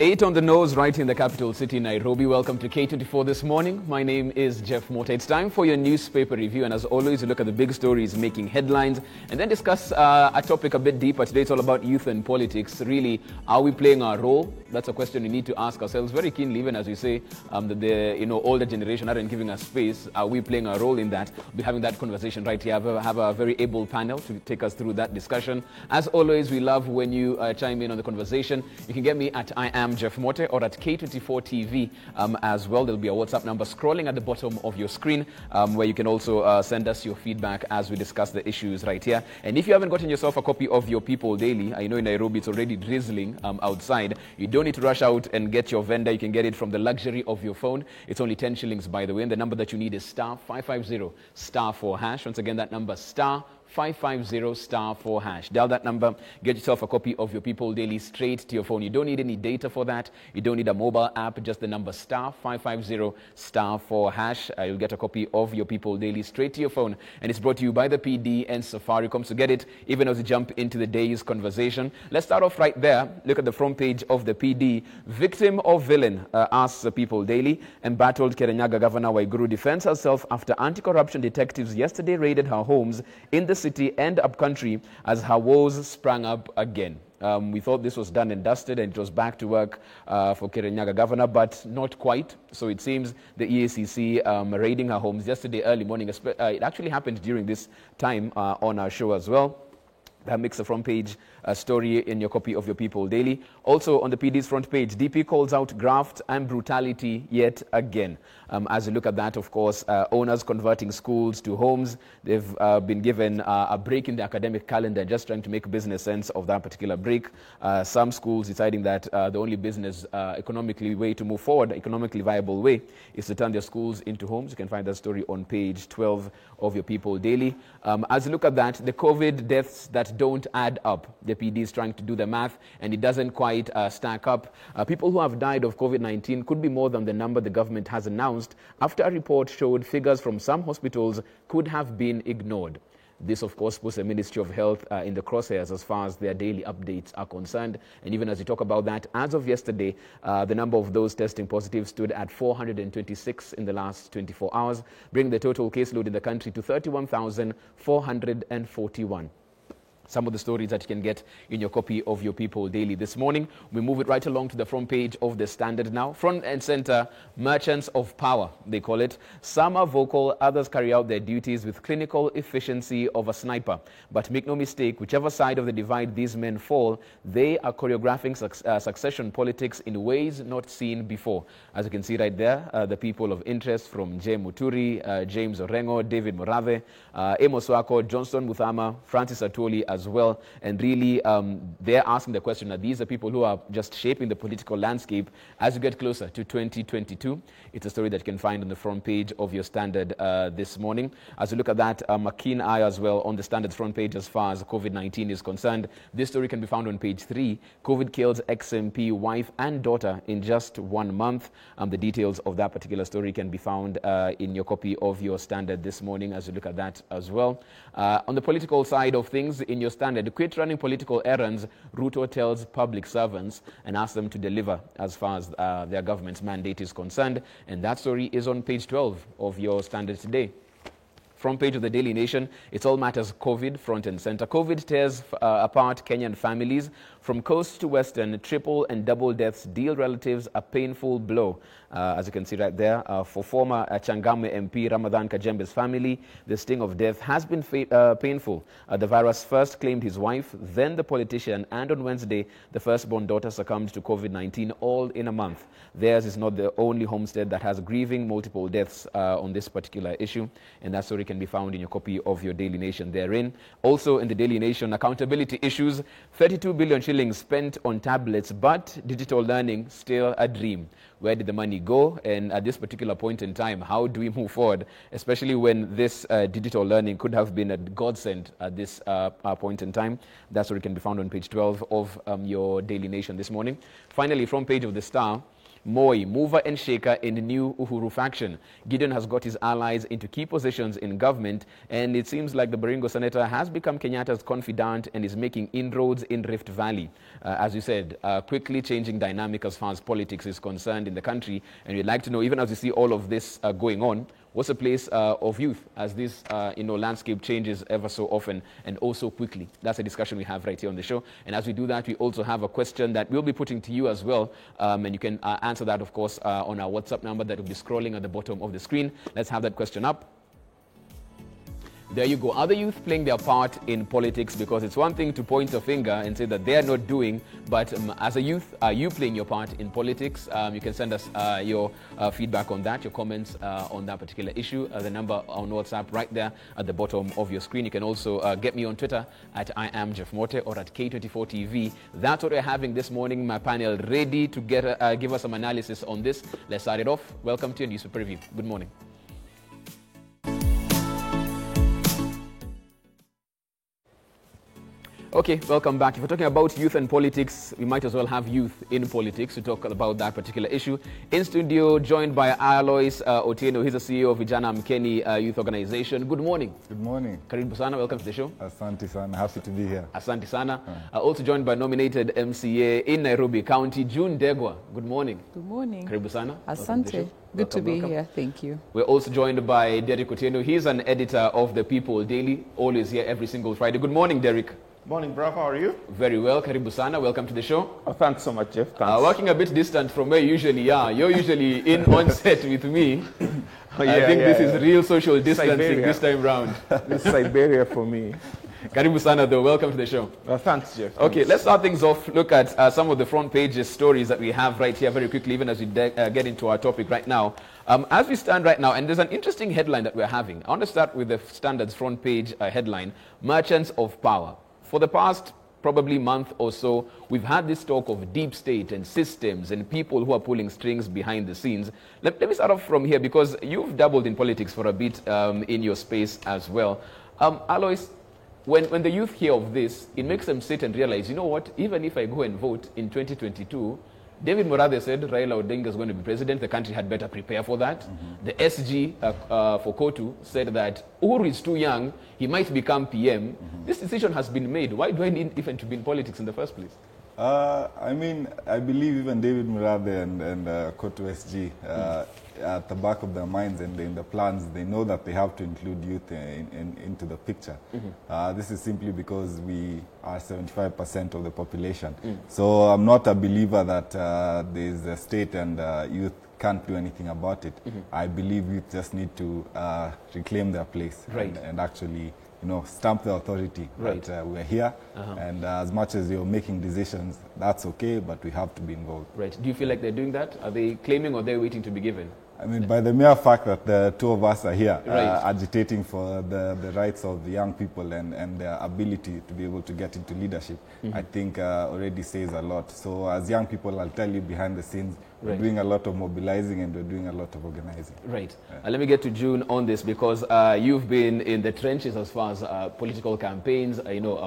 8 on the nose, right in the capital city, Nairobi. Welcome to K24 this morning. My name is Jeff Mota. It's time for your newspaper review, and as always, we look at the big stories making headlines and then discuss a topic a bit deeper. Today, it's all about youth and politics. Really, are we playing our role? That's a question we need to ask ourselves very keenly, even as we say that the older generation aren't giving us space. Are we playing our role in that? We'll be having that conversation right here. Have a very able panel to take us through that discussion. As always, we love when you chime in on the conversation. You can get me at I am Jeff Mote or at K24 TV as well. There'll be a WhatsApp number scrolling at the bottom of your screen where you can also send us your feedback as we discuss the issues right here. And if you haven't gotten yourself a copy of your People Daily, I know in Nairobi it's already drizzling outside. You don't need to rush out and get your vendor. You can get it from the luxury of your phone. It's only 10 shillings, by the way. And the number that you need is star 550 star 4 hash. Once again, that number star 550 star 4 hash. Dial that number, get yourself a copy of your People Daily straight to your phone. You don't need any data for that. You don't need a mobile app, just the number star 550 star 4 hash. You'll get a copy of your People Daily straight to your phone. And it's brought to you by the PD and Safaricom. So get it even as we jump into the day's conversation. Let's start off right there. Look at the front page of the PD. Victim or villain, asks the People Daily. Embattled Kirinyaga Governor Waiguru defends herself after anti-corruption detectives yesterday raided her homes in the city and upcountry as her woes sprang up again. We thought this was done and dusted and it was back to work for Kirinyaga Governor, but not quite. So it seems the EACC raiding her homes yesterday early morning. It actually happened during this time on our show as well. That makes the front page story in your copy of your People Daily. Also on the PD's front page, DP calls out graft and brutality yet again. As you look at that, of course, owners converting schools to homes. They've been given a break in the academic calendar, just trying to make business sense of that particular break. Some schools deciding that the only business economically way to move forward, economically viable way, is to turn their schools into homes. You can find that story on page 12 of your People Daily. As you look at that, the COVID deaths that don't add up. The PD is trying to do the math, and it doesn't quite stack up. People who have died of COVID-19 could be more than the number the government has announced after a report showed figures from some hospitals could have been ignored. This, of course, puts the Ministry of Health in the crosshairs as far as their daily updates are concerned. And even as we talk about that, as of yesterday, the number of those testing positive stood at 426 in the last 24 hours, bringing the total caseload in the country to 31,441. Some of the stories that you can get in your copy of your People Daily this morning. We move it right along to the front page of the Standard now. Front and center, merchants of power, they call it. Some are vocal, others carry out their duties with clinical efficiency of a sniper. But make no mistake, whichever side of the divide these men fall, they are choreographing succession politics in ways not seen before. As you can see right there, the people of interest from J. Muturi, James Orengo, David Morave, Amos Wako, Johnston Muthama, Francis Atwoli, as well. And really, they're asking the question that these are people who are just shaping the political landscape as you get closer to 2022. It's a story that you can find on the front page of your Standard this morning. As you look at that, a keen eye as well on the Standard front page as far as COVID-19 is concerned. This story can be found on page 3. COVID kills ex-MP, wife and daughter in just 1 month. The details of that particular story can be found in your copy of your Standard this morning as you look at that as well. On the political side of things, in your Standard, quit running political errands, Ruto tells public servants and asks them to deliver as far as their government's mandate is concerned. And that story is on page 12 of your Standard today. Front page of the Daily Nation, it's all matters COVID, front and center. COVID tears apart Kenyan families. From coast to western, triple and double deaths deal relatives a painful blow. As you can see right there, for former Changamwe MP Ramadan Kajembe's family, the sting of death has been painful. The virus first claimed his wife, then the politician, and on Wednesday, the firstborn daughter succumbed to COVID-19, all in a month. Theirs is not the only homestead that has grieving multiple deaths on this particular issue, and that story can be found in your copy of your Daily Nation therein. Also in the Daily Nation, accountability issues, 32 billion shillings spent on tablets, but digital learning still a dream. Where did the money go? And at this particular point in time, how do we move forward, especially when this digital learning could have been a godsend at this point in time? That's what can be found on page 12 of your Daily Nation this morning. Finally, front page of the Star, Moi, mover and shaker in the new Uhuru faction. Gideon has got his allies into key positions in government, and it seems like the Baringo senator has become Kenyatta's confidant and is making inroads in Rift Valley. As you said, quickly changing dynamic as far as politics is concerned in the country. And we'd like to know, even as you see all of this going on, what's the place of youth as this landscape changes ever so often and also quickly? That's a discussion we have right here on the show. And as we do that, we also have a question that we'll be putting to you as well. And you can answer that, of course, on our WhatsApp number that will be scrolling at the bottom of the screen. Let's have that question up. There you go. Are the youth playing their part in politics? Because it's one thing to point a finger and say that they are not doing, but as a youth, are you playing your part in politics? You can send us your feedback on that, your comments on that particular issue. The number on WhatsApp right there at the bottom of your screen. You can also get me on Twitter at I am Jeff Mote or at K24TV. That's what we're having this morning. My panel ready to give us some analysis on this. Let's start it off. Welcome to your newspaper review. Good morning. Okay, welcome back. If we're talking about youth and politics, we might as well have youth in politics to talk about that particular issue. In studio, joined by Alois Otieno. He's the CEO of Vijana Mkeni Youth Organization. Good morning. Good morning. Karibu sana, welcome to the show. Asante sana, happy to be here. Asante sana. Also joined by nominated MCA in Nairobi County, Ndegwa. Good morning. Good morning. Karibu sana. Asante. Good to be here. Thank you. We're also joined by Derek Otieno. He's an editor of the People Daily, always here every single Friday. Good morning, Derek. Morning, bro. How are you? Very well. Karibu sana. Welcome to the show. Oh, thanks so much, Jeff. Thanks. Working a bit distant from where you usually are. You're usually in on set with me. I think this is real social distancing Siberia. This time round. This is Siberia for me. Karibu sana, though. Welcome to the show. Thanks, Jeff. Okay, let's start things off. Look at some of the front pages stories that we have right here very quickly, even as we get into our topic right now. As we stand right now, and there's an interesting headline that we're having. I want to start with the Standard's front page headline, Merchants of Power. For the past probably month or so, we've had this talk of deep state and systems and people who are pulling strings behind the scenes. Let me start off from here because you've dabbled in politics for a bit in your space as well. Alois, when the youth hear of this, it makes them sit and realize, you know what, even if I go and vote in 2022, David Murathe said Raila Odinga is going to be president. The country had better prepare for that. The SG for Kotu said that Uhuru is too young. He might become PM. This decision has been made. Why do I need even to be in politics in the first place? I mean, I believe even David Murathe and Kotu SG, at the back of their minds and in the plans, they know that they have to include youth into the picture. This is simply because we are 75% of the population. So I'm not a believer that there's a state and youth can't do anything about it. I believe youth just need to reclaim their place and actually stamp the authority that we're here. And as much as you're making decisions, that's okay, but we have to be involved. Right. Do you feel like they're doing that? Are they claiming or they're waiting to be given? I mean, by the mere fact that the two of us are here agitating for the rights of the young people and their ability to be able to get into leadership, I think already says a lot. So as young people, I'll tell you behind the scenes, we're doing a lot of mobilizing and we're doing a lot of organizing. Right. Let me get to June on this because you've been in the trenches as far as political campaigns,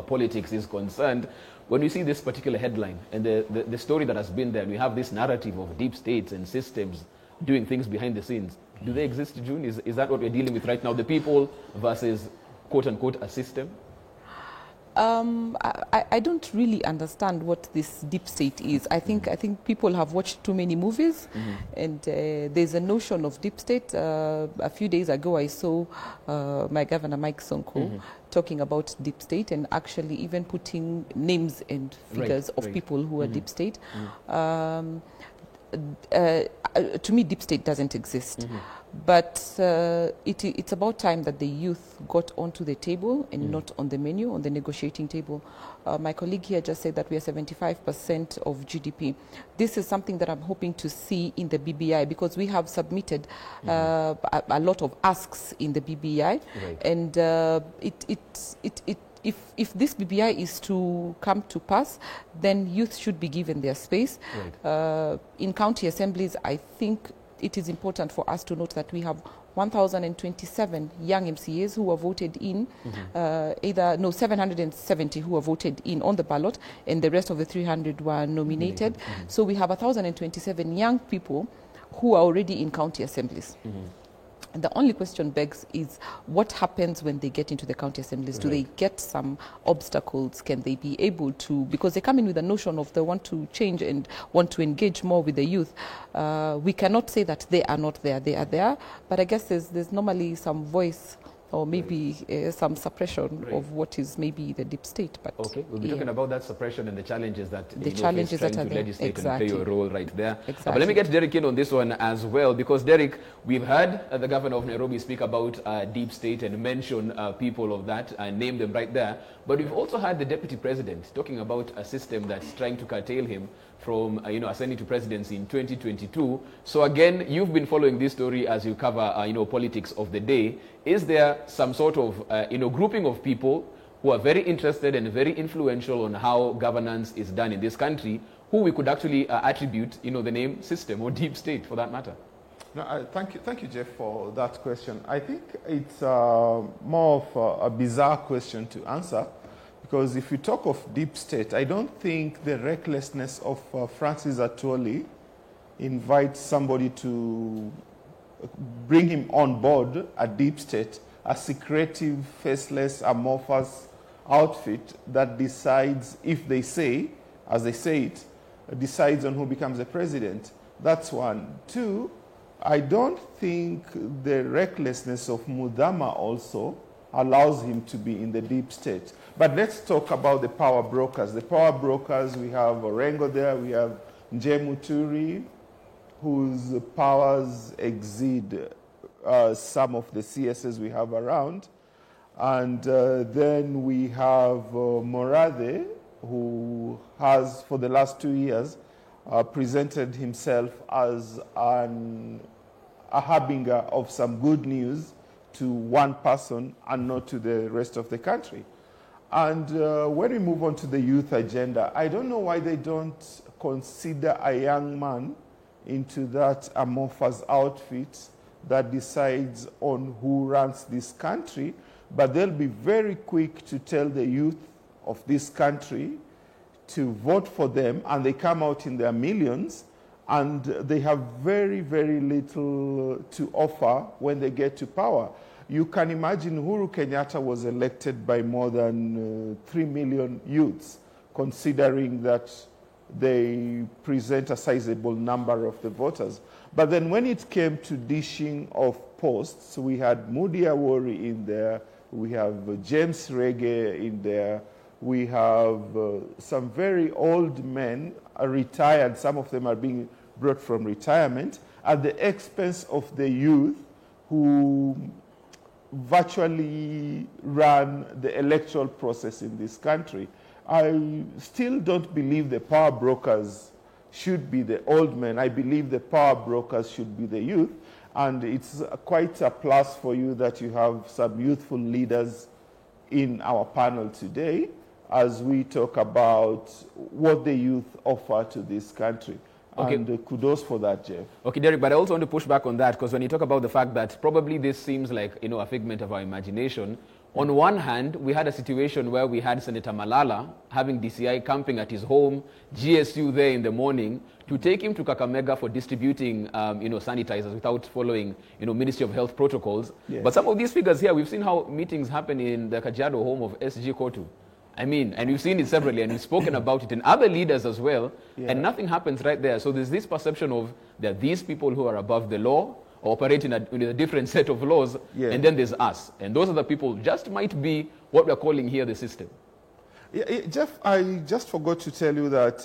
politics is concerned. When we see this particular headline and the story that has been there, we have this narrative of deep states and systems doing things behind the scenes. Do they exist, June? Is that what we're dealing with right now? The people versus, quote-unquote, a system? I don't really understand what this deep state is. I think people have watched too many movies, and there's a notion of deep state. A few days ago, I saw my governor, Mike Sonko, talking about deep state and actually even putting names and figures of people who are deep state. To me, deep state doesn't exist. But it's about time that the youth got onto the table and not on the menu, on the negotiating table. My colleague here just said that we are 75% of GDP. This is something that I'm hoping to see in the BBI because we have submitted a lot of asks in the BBI. And if this BBI is to come to pass, then youth should be given their space. In county assemblies, I think it is important for us to note that we have 1,027 young MCAs who were voted in, 770 who were voted in on the ballot, and the rest of the 300 were nominated. So we have 1,027 young people who are already in county assemblies. And the only question begs is what happens when they get into the county assemblies? Do they get some obstacles? Can they be able to, because they come in with a notion of they want to change and want to engage more with the youth. We cannot say that they are not there. They are there, but I guess there's normally some voice or maybe some suppression of what is maybe the deep state. But okay, we'll be talking about that suppression and the challenges that the challenges that are to there. legislate Exactly. and play a role right there. Exactly. But let me get Derek in on this one as well, because Derek, we've heard the governor of Nairobi speak about deep state and mention people of that and name them right there. But we've also had the deputy president talking about a system that's trying to curtail him from ascending to presidency in 2022. So again, you've been following this story as you cover politics of the day. Is there some sort of grouping of people who are very interested and very influential on how governance is done in this country, who we could actually attribute the name system or deep state for that matter? No, thank you, Jeff, for that question. I think it's more of a bizarre question to answer, because if you talk of deep state, I don't think the recklessness of Francis Atwoli invites somebody to bring him on board a deep state, a secretive, faceless, amorphous outfit that decides, if they say, as they say it, decides on who becomes the president. That's one. Two, I don't think the recklessness of Mudama also allows him to be in the deep state. But let's talk about the power brokers. The power brokers, we have Orengo there, we have Nje Muturi, whose powers exceed some of the CSs we have around. And then we have Morade, who has, for the last 2 years, presented himself as a harbinger of some good news to one person and not to the rest of the country. And when we move on to the youth agenda, I don't know why they don't consider a young man into that amorphous outfit that decides on who runs this country, but they'll be very quick to tell the youth of this country to vote for them, and they come out in their millions, and they have very, very little to offer when they get to power. You can imagine Uhuru Kenyatta was elected by more than 3 million youths, considering that they present a sizable number of the voters. But then when it came to dishing of posts, we had Moody Awori in there, we have James Reggae in there, we have some very old men, retired, some of them are being brought from retirement, at the expense of the youth who virtually ran the electoral process in this country. I still don't believe the power brokers should be the old men. I believe the power brokers should be the youth. And it's quite a plus for you that you have some youthful leaders in our panel today as we talk about what the youth offer to this country. Okay. And kudos for that, Jeff. Okay, Derek, but I also want to push back on that, because when you talk about the fact that probably this seems like a figment of our imagination, on one hand, we had a situation where we had Senator Malala having DCI camping at his home, GSU there in the morning, to take him to Kakamega for distributing sanitizers without following Ministry of Health protocols. Yes. But some of these figures here, we've seen how meetings happen in the Kajiado home of SG Kotu. I mean, and we've seen it separately, and we've spoken about it in other leaders as well, and nothing happens right there. So there's this perception of there are these people who are above the law, or operate in a different set of laws, and then there's us. And those are the people just might be what we're calling here the system. Yeah, Jeff, I just forgot to tell you that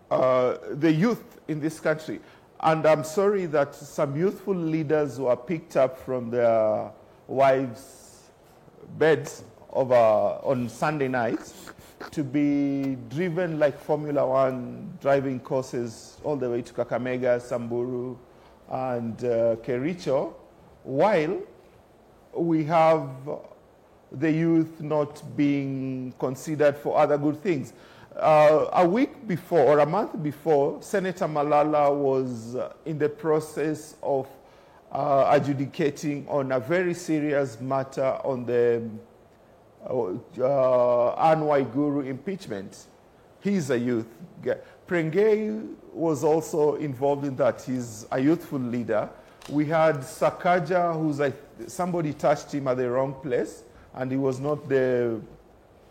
the youth in this country, and I'm sorry that some youthful leaders were picked up from their wives' beds on Sunday nights to be driven like Formula One driving courses all the way to Kakamega, Samburu, and Kericho, while we have the youth not being considered for other good things. A week before or a month before, Senator Malala was in the process of adjudicating on a very serious matter on the Anne Waiguru impeachment. He's a youth. Prengei was also involved in that. He's a youthful leader. We had Sakaja, who's somebody touched him at the wrong place, and he was not the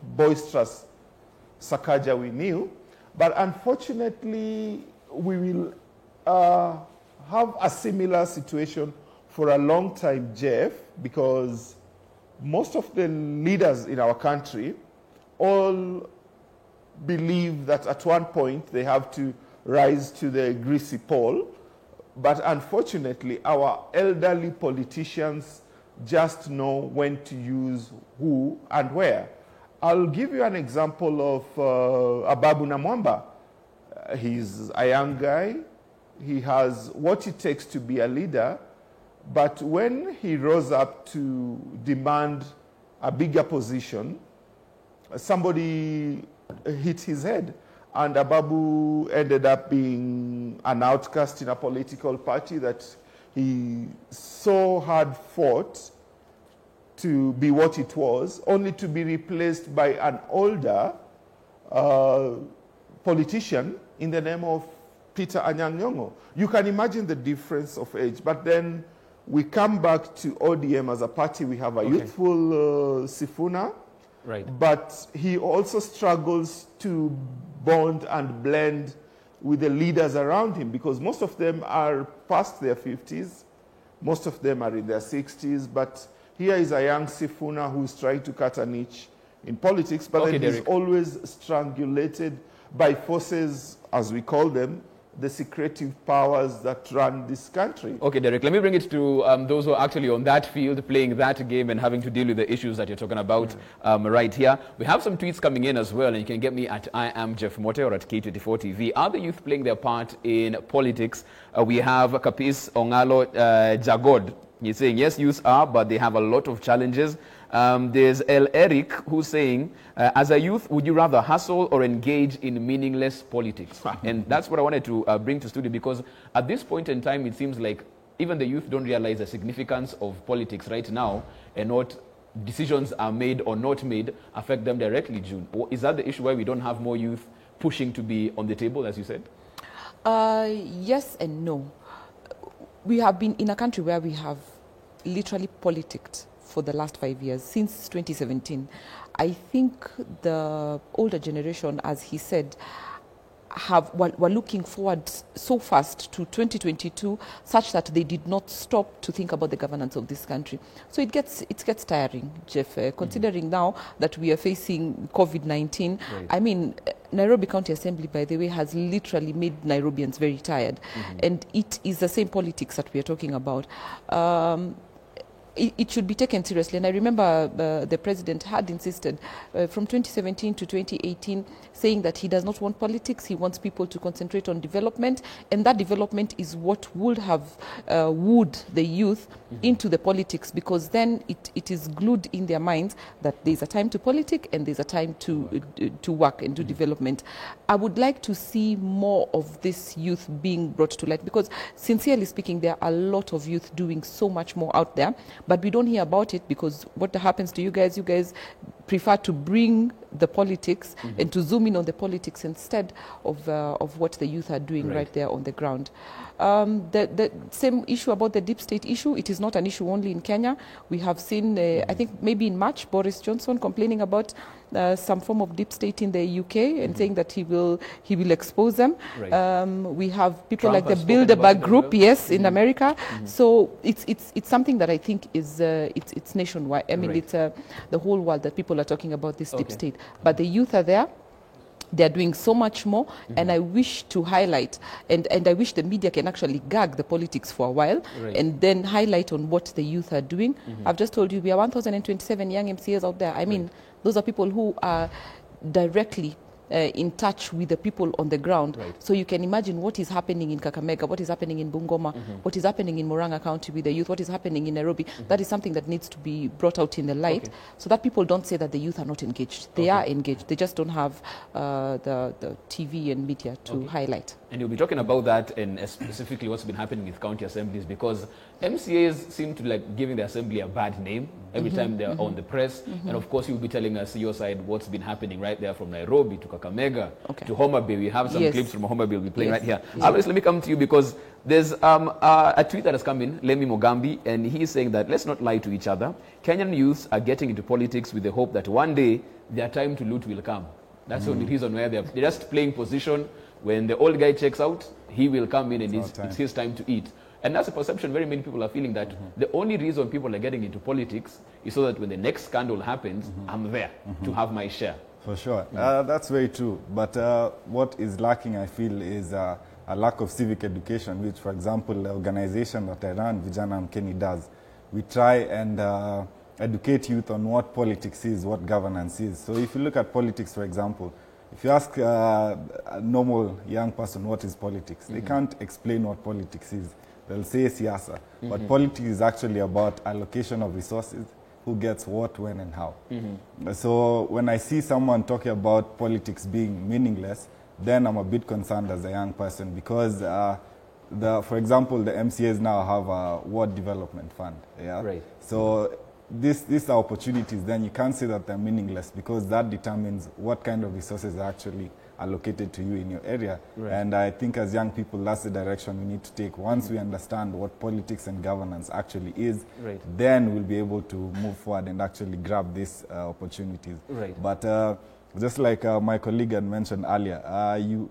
boisterous Sakaja we knew. But unfortunately, we will have a similar situation for a long time, Jeff, because most of the leaders in our country all believe that at one point they have to rise to the greasy pole. But unfortunately, our elderly politicians just know when to use who and where. I'll give you an example of Ababu Namwamba. He's a young guy. He has what it takes to be a leader. But when he rose up to demand a bigger position, somebody hit his head. And Ababu ended up being an outcast in a political party that he so hard fought to be what it was, only to be replaced by an older politician in the name of Peter Anyang' Nyong'o. You can imagine the difference of age. But then we come back to ODM as a party. We have a youthful Sifuna. Right. But he also struggles to bond and blend with the leaders around him, because most of them are past their 50s. Most of them are in their 60s. But here is a young Sifuna who's trying to cut a niche in politics, but then he's always strangulated by forces, as we call them, the secretive powers that run this country. Okay, Derek, let me bring it to those who are actually on that field, playing that game and having to deal with the issues that you're talking about right here. We have some tweets coming in as well, and you can get me at I am Jeff Mote or at K24TV. Are the youth playing their part in politics? We have Kapis Ongalo Jagod. He's saying, yes, youth are, but they have a lot of challenges. There's El Eric who's saying, as a youth, would you rather hustle or engage in meaningless politics? And that's what I wanted to bring to studio, because at this point in time, it seems like even the youth don't realize the significance of politics right now, and what decisions are made or not made affect them directly, June. Is that the issue why we don't have more youth pushing to be on the table, as you said? Yes and no. We have been in a country where we have literally politicked for the last 5 years, since 2017. I think the older generation, as he said, were looking forward so fast to 2022, such that they did not stop to think about the governance of this country. So it gets tiring, Jeff, considering now that we are facing COVID-19. Right. I mean, Nairobi County Assembly, by the way, has literally made Nairobians very tired. And it is the same politics that we are talking about. It should be taken seriously. And I remember the president had insisted from 2017 to 2018, saying that he does not want politics. He wants people to concentrate on development. And that development is what would have wooed the youth into the politics, because then it is glued in their minds that there's a time to politic and there's a time to work and do development. I would like to see more of this youth being brought to light, because sincerely speaking, there are a lot of youth doing so much more out there. But we don't hear about it, because what happens to you guys prefer to bring the politics and to zoom in on the politics instead of what the youth are doing right there on the ground. The same issue about the deep state issue, it is not an issue only in Kenya. We have seen, I think maybe in March, Boris Johnson complaining about some form of deep state in the UK and saying that he will expose them. Right. We have people Trump like the Bilderberg Group, in America. So it's something that I think is it's nationwide. I mean, it's the whole world that people are talking about this deep state. But the youth are there. They're doing so much more, and I wish to highlight, and I wish the media can actually gag the politics for a while, and then highlight on what the youth are doing. I've just told you we are 1,027 young MCAs out there. I mean, those are people who are directly in touch with the people on the ground. Right. So you can imagine what is happening in Kakamega, what is happening in Bungoma, what is happening in Murang'a County with the youth, what is happening in Nairobi. That is something that needs to be brought out in the light so that people don't say that the youth are not engaged. They are engaged. They just don't have the TV and media to highlight. And you'll be talking about that and specifically what's been happening with county assemblies, because MCAs seem to like giving the assembly a bad name every time they're on the press. And of course, you'll be telling us your side what's been happening right there from Nairobi to Kakamega to Homa Bay. We have some clips from Homa Bay we'll be playing right here. Alois, let me come to you because there's a tweet that has come in, Lemi Mogambi, and he's saying that let's not lie to each other. Kenyan youths are getting into politics with the hope that one day their time to loot will come. That's the only reason why they're just playing position. When the old guy checks out, he will come in and it's his time to eat. And that's a perception very many people are feeling, that the only reason people are getting into politics is so that when the next scandal happens, I'm there to have my share. For sure. That's very true. But what is lacking, I feel, is a lack of civic education, which, for example, the organization that I run, Vijana Mkeni, does. We try and educate youth on what politics is, what governance is. So if you look at politics, for example, if you ask a normal young person what is politics, they can't explain what politics is. They'll say siasa. But politics is actually about allocation of resources, who gets what, when, and how. So when I see someone talking about politics being meaningless, then I'm a bit concerned as a young person, because for example, the MCAs now have a ward development fund. Yeah? Right. So these are opportunities. Then you can't say that they're meaningless, because that determines what kind of resources are actually allocated to you in your area. Right. And I think as young people, that's the direction we need to take. Once we understand what politics and governance actually is, then we'll be able to move forward and actually grab these opportunities. Right. But just like my colleague had mentioned earlier, you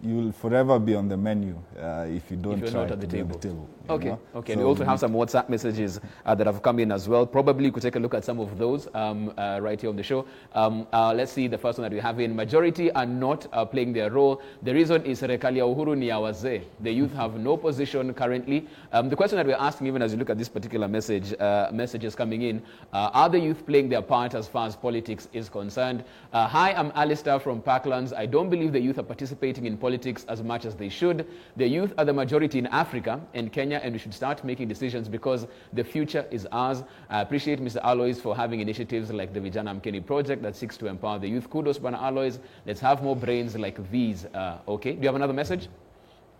will forever be on the menu if you don't try to be at the table. Okay, okay. So, and we also have some WhatsApp messages that have come in as well. Probably you could take a look at some of those right here on the show. Let's see the first one that we have in. Majority are not playing their role. The reason is serikali ya uhuru ni ya wazee. The youth have no position currently. The question that we're asking, even as you look at this particular messages coming in, are the youth playing their part as far as politics is concerned? Hi, I'm Alistair from Parklands. I don't believe the youth are participating in politics as much as they should. The youth are the majority in Africa and Kenya, and we should start making decisions because the future is ours. I appreciate Mr. Alois for having initiatives like the Vijana Mkeni project that seeks to empower the youth. Kudos, Bwana Alois. Let's have more brains like these. Okay, do you have another message?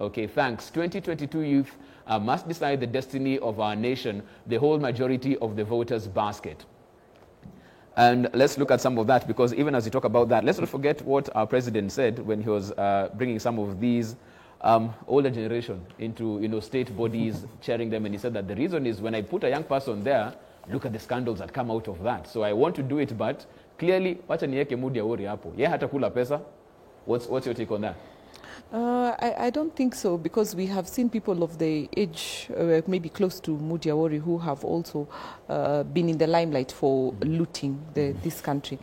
Okay, thanks. 2022 youth must decide the destiny of our nation, the whole majority of the voters' basket. And let's look at some of that, because even as we talk about that, let's not forget what our president said when he was bringing some of these older generation into state bodies, chairing them, and he said that the reason is when I put a young person there, look at the scandals that come out of that. So I want to do it, but clearly, wacha niweke mood ya worry hapo. Yeye hata kula pesa. What's your take on that? I don't think so, because we have seen people of the age, maybe close to Mudi Awori, who have also been in the limelight for looting this country.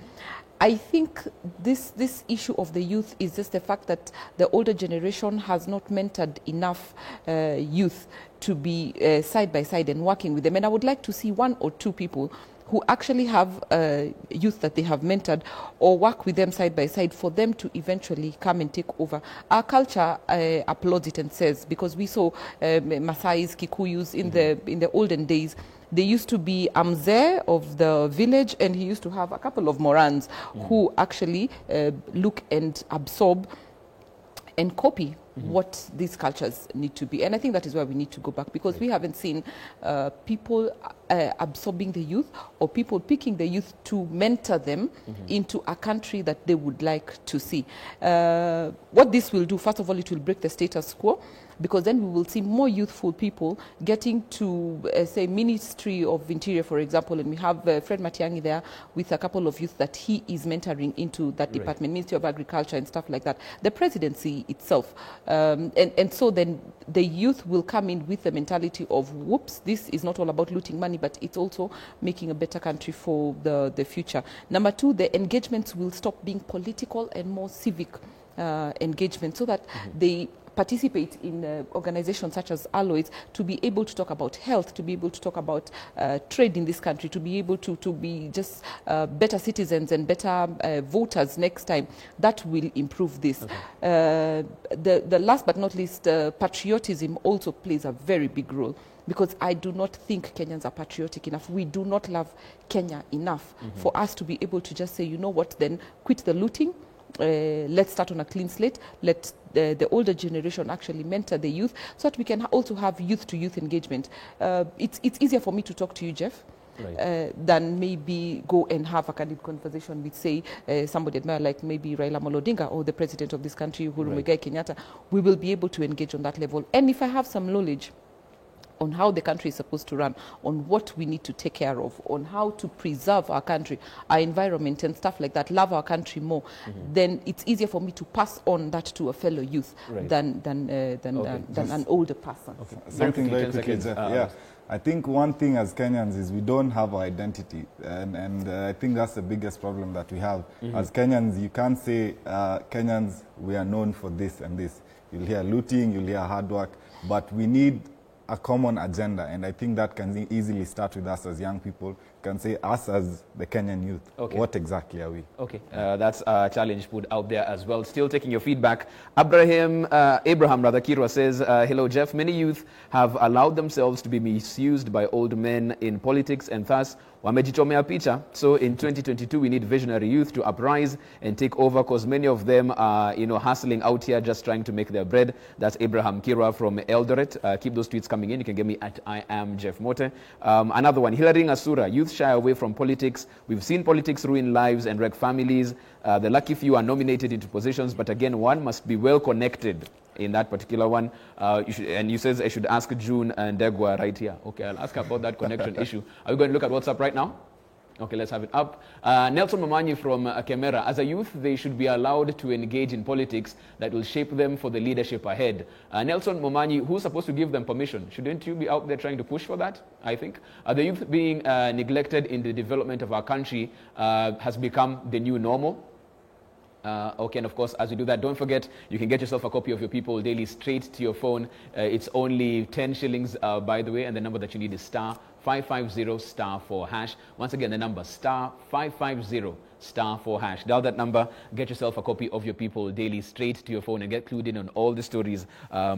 I think this issue of the youth is just the fact that the older generation has not mentored enough youth to be side by side and working with them. And I would like to see one or two people who actually have youth that they have mentored or work with them side by side for them to eventually come and take over. Our culture applauds it and says, because we saw Masais, Kikuyus in the olden days, there used to be a mzee of the village, and he used to have a couple of morans who actually look and absorb and copy what these cultures need to be. And I think that is where we need to go back, because we haven't seen people absorbing the youth or people picking the youth to mentor them into a country that they would like to see. What this will do, first of all, it will break the status quo, because then we will see more youthful people getting to, say, Ministry of Interior, for example, and we have Fred Matiang'i there with a couple of youth that he is mentoring into that department, Ministry of Agriculture and stuff like that, the presidency itself. And so then the youth will come in with the mentality of, whoops, this is not all about looting money, but it's also making a better country for the future. Number two, the engagements will stop being political and more civic engagement, so that they participate in organizations such as Alloys to be able to talk about health, to be able to talk about trade in this country, to be able to be just better citizens and better voters next time, that will improve this. Okay. The last but not least, patriotism also plays a very big role, because I do not think Kenyans are patriotic enough. We do not love Kenya enough for us to be able to just say, you know what, then quit the looting. Let's start on a clean slate. Let the older generation actually mentor the youth, so that we can also have youth-to-youth engagement. It's easier for me to talk to you, Jeff, right, than maybe go and have a candid conversation with, say, somebody like maybe Raila Amolo Odinga or the president of this country, Uhuru Muigai Kenyatta. We will be able to engage on that level. And if I have some knowledge on how the country is supposed to run, on what we need to take care of, on how to preserve our country, our environment and stuff like that, love our country more, then it's easier for me to pass on that to a fellow youth than an older person. Okay. Something very quickly, Jeff. Yeah. I think one thing as Kenyans is we don't have our identity, and I think that's the biggest problem that we have. As Kenyans, you can't say, Kenyans, we are known for this and this. You'll hear looting, you'll hear hard work, but we need a common agenda, and I think that can easily start with us as young people. You can say us as the Kenyan youth. Okay. What exactly are we? Okay, that's a challenge put out there as well. Still taking your feedback. Abraham Kirwa says, hello Jeff, many youth have allowed themselves to be misused by old men in politics and thus wamejichomea picha. So in 2022 we need visionary youth to uprise and take over, because many of them are hustling out here just trying to make their bread. That's Abraham Kirwa from Eldoret. Keep those tweets coming in. You can get me at I am Jeff Mote. Another one, Hilary Asura, youth shy away from politics. We've seen politics ruin lives and wreck families. The lucky few are nominated into positions, but again, one must be well connected in that particular one. And you says I should ask June and Ndegwa right here. Okay, I'll ask about that connection issue. Are we going to look at WhatsApp right now? Okay, let's have it up. Nelson Mamanyi from Kemera. As a youth, they should be allowed to engage in politics that will shape them for the leadership ahead. Nelson Mamanyi, who's supposed to give them permission? Shouldn't you be out there trying to push for that, I think? The youth being neglected in the development of our country has become the new normal. Okay, and of course, as you do that, don't forget, you can get yourself a copy of your People Daily straight to your phone. It's only 10 shillings, by the way, and the number that you need is star 550 star 4 hash. Once again, the number star 550 star 4 hash. Dial that number, get yourself a copy of your People Daily straight to your phone, and get clued in on all the stories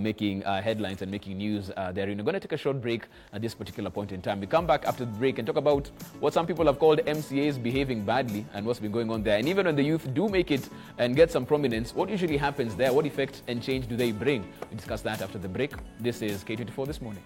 making headlines and making news therein. We're going to take a short break at this particular point in time. We come back after the break and talk about what some people have called MCAs behaving badly and what's been going on there. And even when the youth do make it and get some prominence, what usually happens there? What effect and change do they bring? We discuss that after the break. This is K24 This Morning.